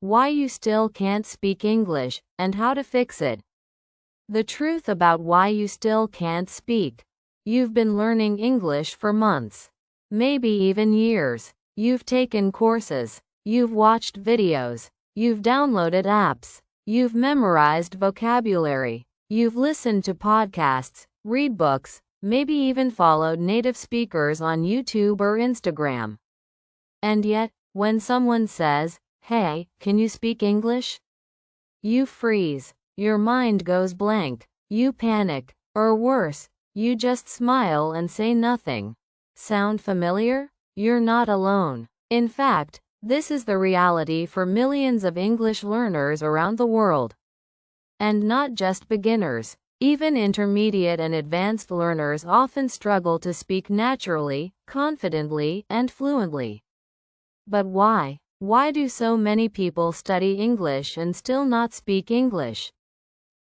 why you still can't speak English, and how to fix it. The truth about why you still can't speak. You've been learning English for months, maybe even years. You've taken courses, you've watched videos, you've downloaded apps, you've memorized vocabulary, you've listened to podcasts, read books, maybe even followed native speakers on YouTube or Instagram. And yet, when someone says, "Hey, can you speak English?" you freeze. Your mind goes blank. You panic. Or worse, you just smile and say nothing. Sound familiar? You're not alone. In fact, this is the reality for millions of English learners around the world. And not just beginners. Even intermediate and advanced learners often struggle to speak naturally, confidently, and fluently. But why? Why do so many people study English and still not speak English?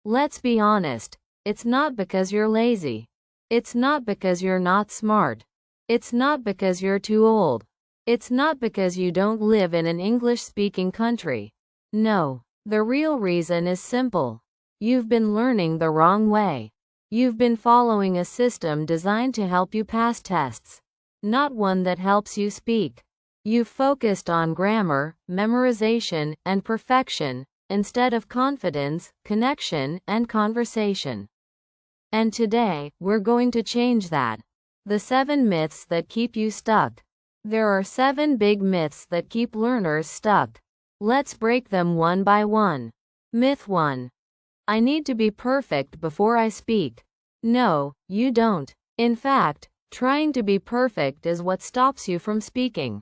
Let's be honest. It's not because you're lazy. It's not because you're not smart. It's not because you're too old. It's not because you don't live in an English-speaking country. No, the real reason is simple. You've been learning the wrong way. You've been following a system designed to help you pass tests, not one that helps you speak. You've focused on grammar, memorization, and perfection, instead of confidence, connection, and conversation. And today, we're going to change that. The 7 myths that keep you stuck. There are 7 big myths that keep learners stuck. Let's break them one by one. Myth 1. I need to be perfect before I speak. No, you don't. In fact, trying to be perfect is what stops you from speaking.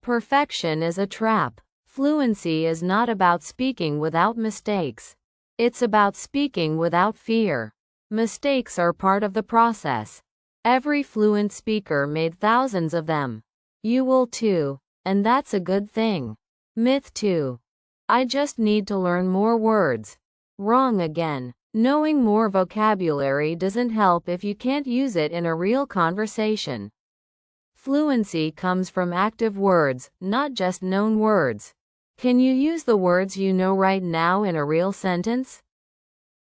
Perfection is a trap. Fluency is not about speaking without mistakes. It's about speaking without fear. Mistakes are part of the process. Every fluent speaker made thousands of them. You will too, and that's a good thing. Myth 2. I just need to learn more words. Wrong again. Knowing more vocabulary doesn't help if you can't use it in a real conversation. Fluency comes from active words, not just known words. Can you use the words you know right now in a real sentence?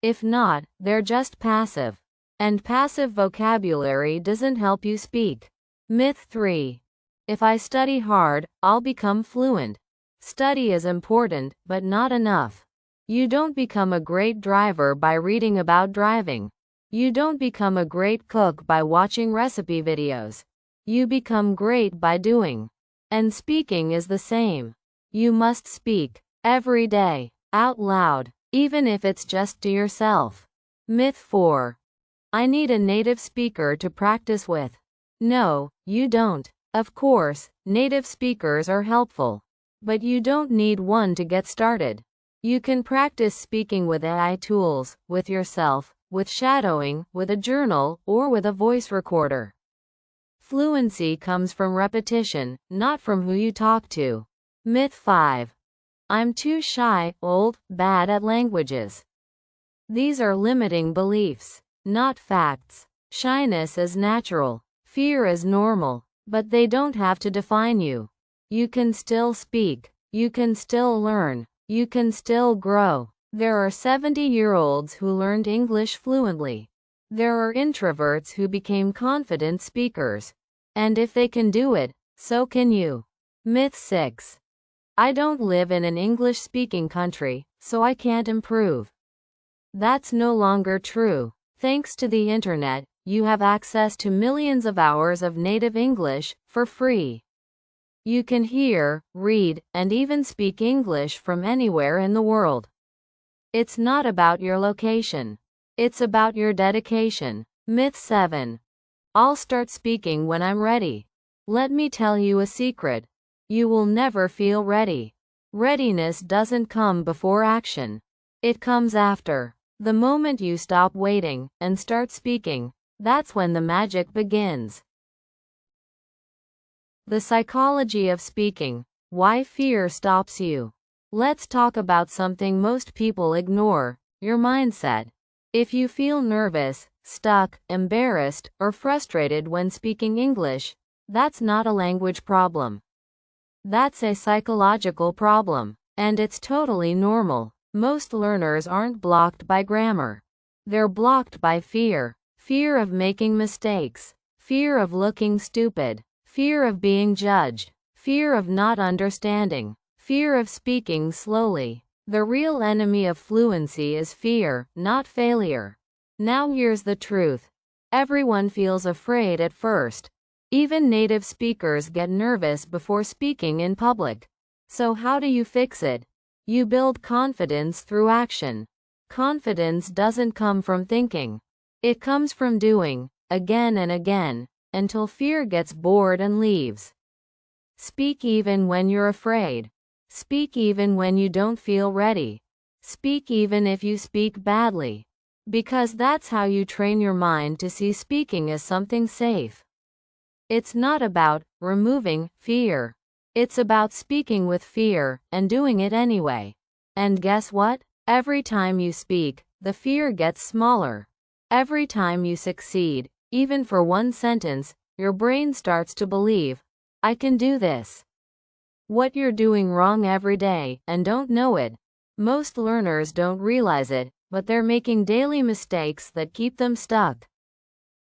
If not, they're just passive. And passive vocabulary doesn't help you speak. Myth 3. If I study hard, I'll become fluent. Study is important, but not enough. You don't become a great driver by reading about driving. You don't become a great cook by watching recipe videos. You become great by doing. And speaking is the same. You must speak, every day, out loud, even if it's just to yourself. Myth 4. I need a native speaker to practice with. No, you don't. Of course, native speakers are helpful. But you don't need one to get started. You can practice speaking with AI tools, with yourself, with shadowing, with a journal, or with a voice recorder. Fluency comes from repetition, not from who you talk to. Myth 5. I'm too shy, old, bad at languages. These are limiting beliefs, not facts. Shyness is natural. Fear is normal. But they don't have to define you. You can still speak. You can still learn. You can still grow. There are 70-year-olds who learned English fluently. There are introverts who became confident speakers. And if they can do it, so can you. Myth 6. I don't live in an English-speaking country, so I can't improve. That's no longer true. Thanks to the internet, you have access to millions of hours of native English, for free. You can hear, read, and even speak English from anywhere in the world. It's not about your location. It's about your dedication. Myth 7. I'll start speaking when I'm ready. Let me tell you a secret. You will never feel ready. Readiness doesn't come before action. It comes after. The moment you stop waiting and start speaking, that's when the magic begins. The psychology of speaking. Why fear stops you. Let's talk about something most people ignore, your mindset. If you feel nervous, stuck, embarrassed, or frustrated when speaking English, that's not a language problem. That's a psychological problem. And it's totally normal. Most learners aren't blocked by grammar. They're blocked by fear. Fear of making mistakes. Fear of looking stupid. Fear of being judged. Fear of not understanding. Fear of speaking slowly. The real enemy of fluency is fear, not failure. Now here's the truth. Everyone feels afraid at first. Even native speakers get nervous before speaking in public. So how do you fix it? You build confidence through action. Confidence doesn't come from thinking. It comes from doing, again and again, until fear gets bored and leaves. Speak even when you're afraid. Speak even when you don't feel ready. Speak even if you speak badly. Because that's how you train your mind to see speaking as something safe. It's not about removing fear. It's about speaking with fear and doing it anyway. And guess what? Every time you speak, the fear gets smaller. Every time you succeed, even for one sentence, your brain starts to believe, I can do this. What you're doing wrong every day and don't know it. Most learners don't realize it, but they're making daily mistakes that keep them stuck.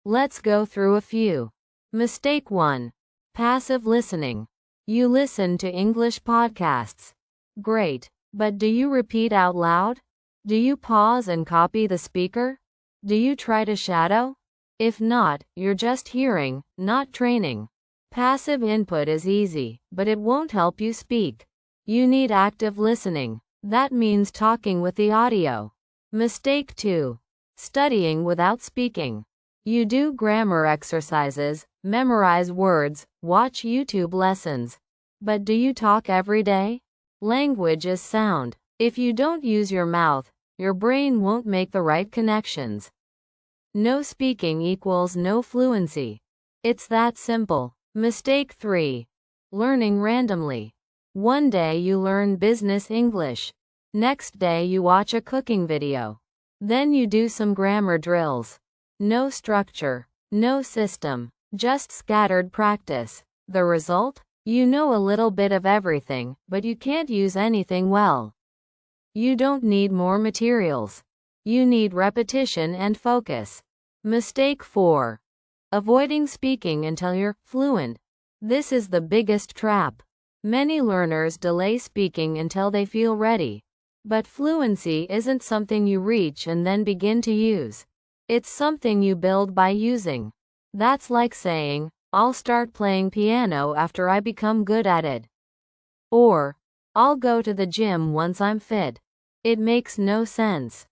Let's go through a few. Mistake 1. Passive listening. You listen to English podcasts. Great. But do you repeat out loud? Do you pause and copy the speaker? Do you try to shadow? If not, you're just hearing, not training. Passive input is easy, but it won't help you speak. You need active listening. That means talking with the audio. Mistake 2. Studying without speaking. You do grammar exercises, memorize words, watch YouTube lessons. But do you talk every day? Language is sound. If you don't use your mouth, your brain won't make the right connections. No speaking equals no fluency. It's that simple. Mistake 3. Learning randomly. One day you learn business English. Next day you watch a cooking video. Then you do some grammar drills. No structure, no system, just scattered practice. The result? You know a little bit of everything, but you can't use anything well. You don't need more materials. You need repetition and focus. Mistake 4. Avoiding speaking until you're fluent. This is the biggest trap. Many learners delay speaking until they feel ready. But fluency isn't something you reach and then begin to use. It's something you build by using. That's like saying, I'll start playing piano after I become good at it. Or, I'll go to the gym once I'm fit. It makes no sense.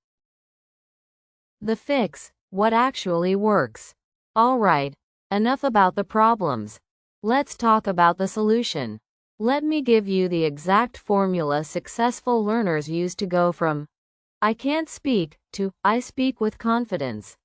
The fix, what actually works. Alright, enough about the problems. Let's talk about the solution. Let me give you the exact formula successful learners use to go from I can't speak to I speak with confidence.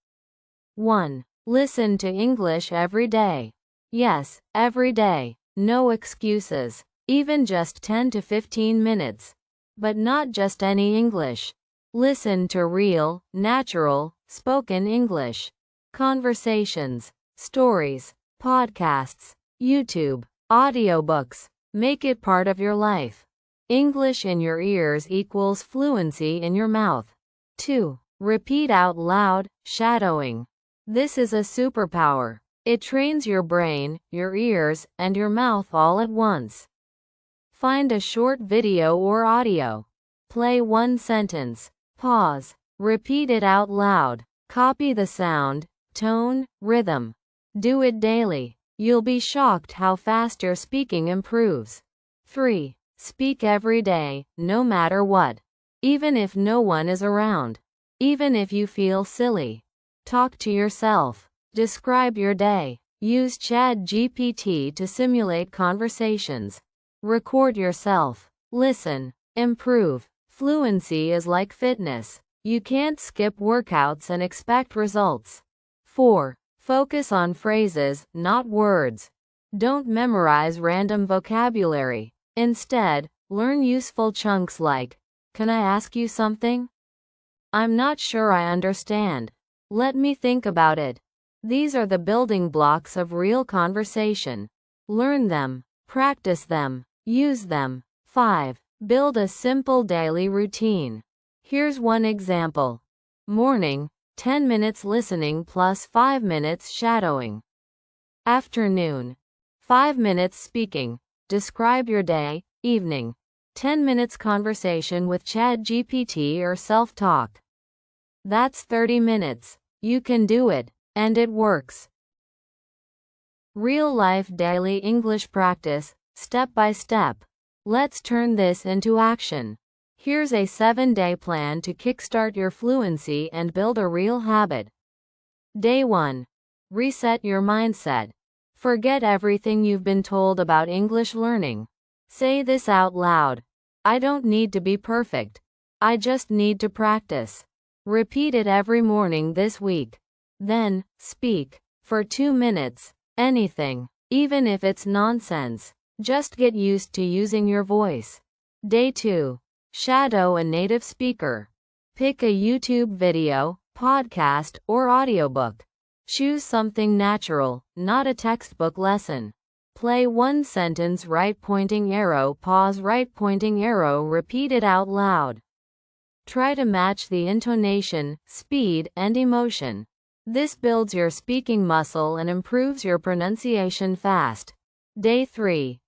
1. Listen to English every day. Yes, every day. No excuses. Even just 10 to 15 minutes. But not just any English. Listen to real, natural, spoken English. Conversations, stories, podcasts, YouTube, audiobooks. Make it part of your life. English in your ears equals fluency in your mouth. 2. Repeat out loud, shadowing. This is a superpower. It trains your brain, your ears, and your mouth all at once. Find a short video or audio. Play one sentence. Pause. Repeat it out loud. Copy the sound, tone, rhythm. Do it daily. You'll be shocked how fast your speaking improves. 3. Speak every day, no matter what. Even if no one is around. Even if you feel silly. Talk to yourself. Describe your day. Use ChatGPT to simulate conversations. Record yourself. Listen. Improve. Fluency is like fitness. You can't skip workouts and expect results. 4. Focus on phrases, not words. Don't memorize random vocabulary. Instead, learn useful chunks like, can I ask you something? I'm not sure I understand. Let me think about it. These are the building blocks of real conversation. Learn them. Practice them. Use them. 5. Build a simple daily routine. Here's one example. Morning, 10 minutes listening plus 5 minutes shadowing. Afternoon, 5 minutes speaking. Describe your day. Evening, 10 minutes conversation with ChatGPT or self-talk. That's 30 minutes. You can do it, and it works. Real-life daily English practice, step by step. Let's turn this into action. Here's a 7-day plan to kickstart your fluency and build a real habit. Day 1. Reset your mindset. Forget everything you've been told about English learning. Say this out loud. I don't need to be perfect. I just need to practice. Repeat it every morning this week. Then, speak. For 2 minutes. Anything. Even if it's nonsense. Just get used to using your voice. Day 2. Shadow a native speaker. Pick a YouTube video, podcast, or audiobook. Choose something natural, not a textbook lesson. Play one sentence, right pointing arrow, pause, right pointing arrow, repeat it out loud. Try to match the intonation, speed, and emotion. This builds your speaking muscle and improves your pronunciation fast. Day 3.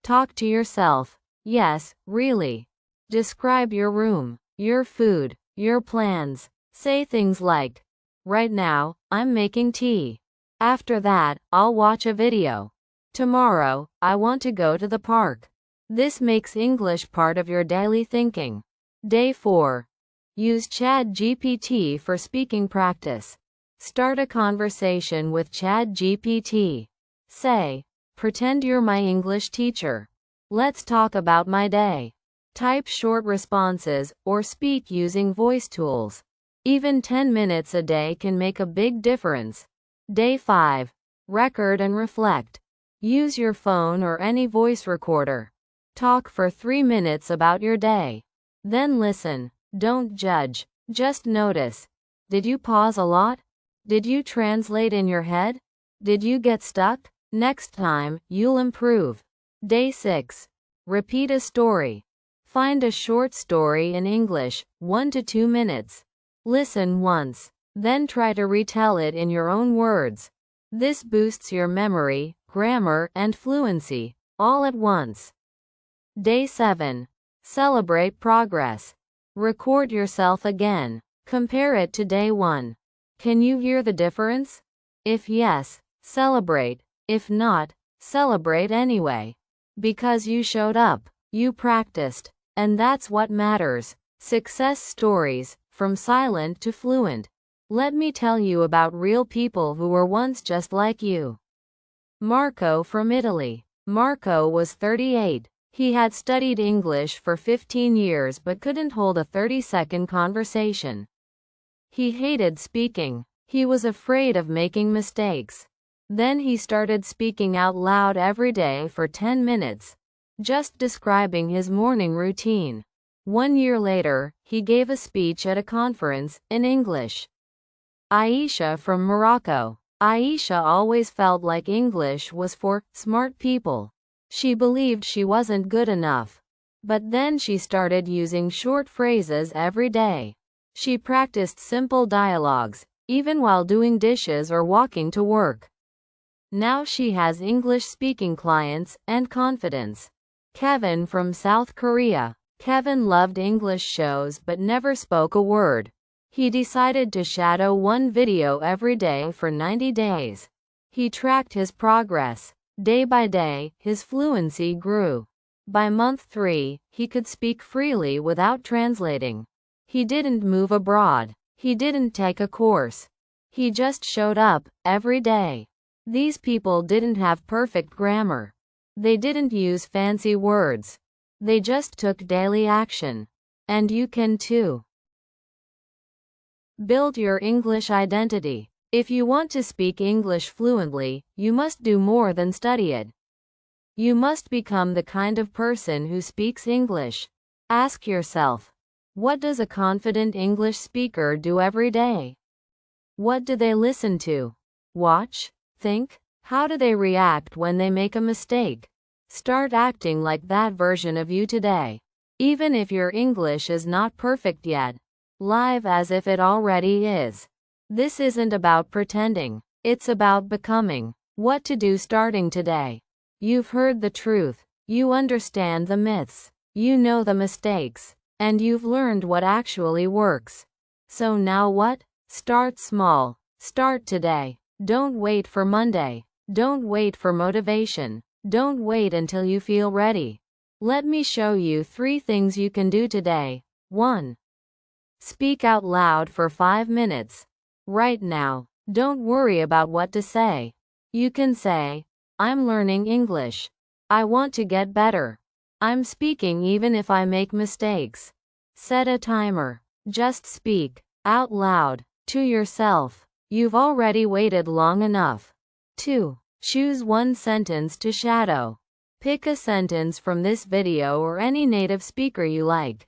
Talk to yourself. Yes, really. Describe your room, your food, your plans. Say things like, right now, I'm making tea. After that, I'll watch a video. Tomorrow, I want to go to the park. This makes English part of your daily thinking. Day 4. Use ChatGPT for speaking practice. Start a conversation with ChatGPT. Say, pretend you're my English teacher. Let's talk about my day. Type short responses, or speak using voice tools. Even 10 minutes a day can make a big difference. Day 5. Record and reflect. Use your phone or any voice recorder. Talk for 3 minutes about your day. Then listen. Don't judge. Just notice. Did you pause a lot? Did you translate in your head? Did you get stuck? Next time, you'll improve. Day 6. Repeat a story. Find a short story in English, 1 to 2 minutes. Listen once. Then try to retell it in your own words. This boosts your memory, grammar, and fluency, all at once. Day 7. Celebrate progress. Record yourself again. Compare it to day 1. Can you hear the difference? If yes, celebrate. If not, celebrate anyway. Because you showed up, you practiced, and that's what matters. Success stories, from silent to fluent. Let me tell you about real people who were once just like you. Marco from Italy. Marco was 38. He had studied English for 15 years but couldn't hold a 30-second conversation. He hated speaking. He was afraid of making mistakes. Then he started speaking out loud every day for 10 minutes, just describing his morning routine. 1 year later, he gave a speech at a conference, in English. Aisha from Morocco. Aisha always felt like English was for smart people. She believed she wasn't good enough. But then she started using short phrases every day. She practiced simple dialogues, even while doing dishes or walking to work. Now she has English-speaking clients and confidence. Kevin from South Korea. Kevin loved English shows but never spoke a word. He decided to shadow one video every day for 90 days. He tracked his progress. Day by day, his fluency grew. By month 3, he could speak freely without translating. He didn't move abroad. He didn't take a course. He just showed up, every day. These people didn't have perfect grammar. They didn't use fancy words. They just took daily action. And you can too. Build your English identity. If you want to speak English fluently, you must do more than study it. You must become the kind of person who speaks English. Ask yourself, what does a confident English speaker do every day? What do they listen to? Watch? Think? How do they react when they make a mistake? Start acting like that version of you today. Even if your English is not perfect yet, live as if it already is. This isn't about pretending. It's about becoming. What to do starting today. You've heard the truth. You understand the myths. You know the mistakes. And you've learned what actually works. So now what? Start small. Start today. Don't wait for Monday. Don't wait for motivation. Don't wait until you feel ready. Let me show you 3 things you can do today. 1. Speak out loud for 5 minutes. Right now. Don't worry about what to say. You can say, I'm learning English. I want to get better. I'm speaking even if I make mistakes. Set a timer. Just speak out loud to yourself. You've already waited long enough. 2. Choose one sentence to shadow. Pick a sentence from this video or any native speaker you like.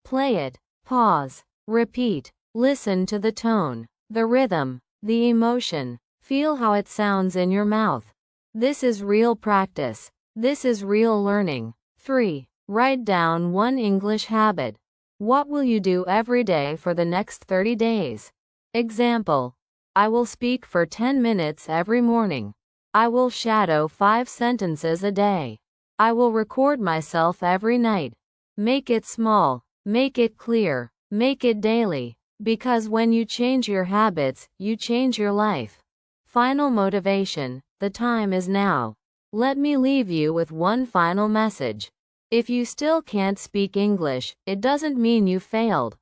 Play it. Pause. Repeat. Listen to the tone, the rhythm, the emotion. Feel how it sounds in your mouth. This is real practice. This is real learning. 3. Write down one English habit. What will you do every day for the next 30 days? Example. I will speak for 10 minutes every morning. I will shadow 5 sentences a day. I will record myself every night. Make it small. Make it clear. Make it daily. Because when you change your habits, you change your life. Final motivation. The time is now. Let me leave you with one final message. If you still can't speak English, it doesn't mean you failed.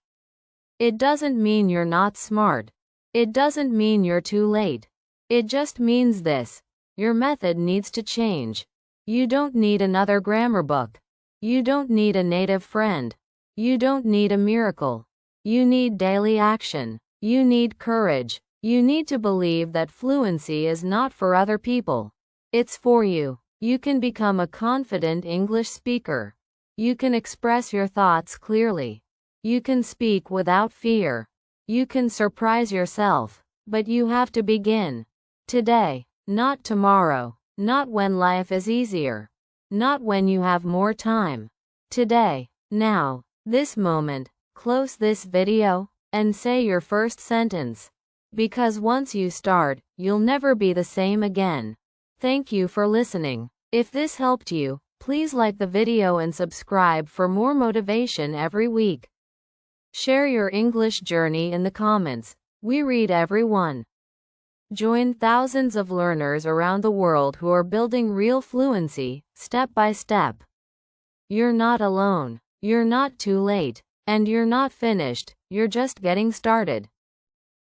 It doesn't mean you're not smart. It doesn't mean you're too late. It just means this. Your method needs to change. You don't need another grammar book. You don't need a native friend. You don't need a miracle. You need daily action. You need courage. You need to believe that fluency is not for other people. It's for you. You can become a confident English speaker. You can express your thoughts clearly. You can speak without fear. You can surprise yourself. But you have to begin today, not tomorrow, not when life is easier, not when you have more time. Today, now, this moment. Close this video and say your first sentence. Because once you start, you'll never be the same again. Thank you for listening. If this helped you, please like the video and subscribe for more motivation every week. Share your English journey in the comments. We read every one. Join thousands of learners around the world who are building real fluency, step by step. You're not alone. You're not too late. And you're not finished, you're just getting started.